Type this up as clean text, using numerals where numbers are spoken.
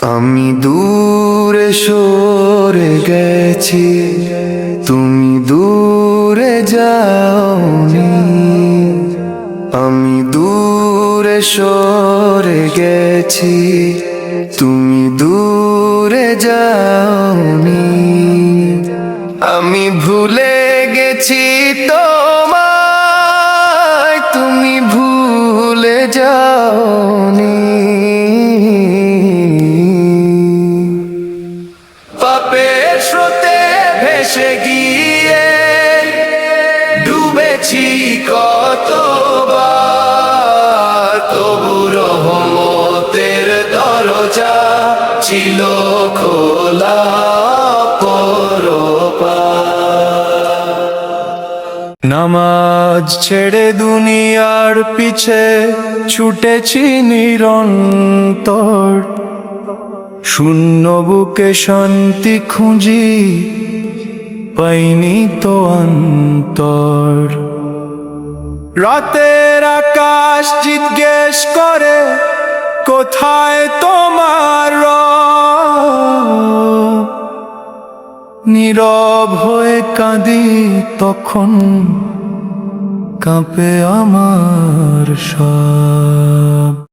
আমি দূরে সরে গেছি, তুমি দূরে যাওনি। আমি দূরে সরে গেছি, তুমি দূরে যাওনি। আমি ভুলে গেছি তোমায়, তুমি ভুলে যাওনি। পাপের স্রোতে ভেসে গিয়ে ডুবেছি কতবার, তবু রহমতের দরজা ছিল খোলা পরপার। নামাজ ছেড়ে দুনিয়ার পিছে ছুটেছি নিরন্তর, শূন্য বুকে শান্তি খুঁজি, পাইনি তো অন্তর। রাতের আকাশ জিজ্ঞেস করে, কোথায় তোমার রব? নীরব হয়ে কাঁদি তখন, কাঁপে আমার সব।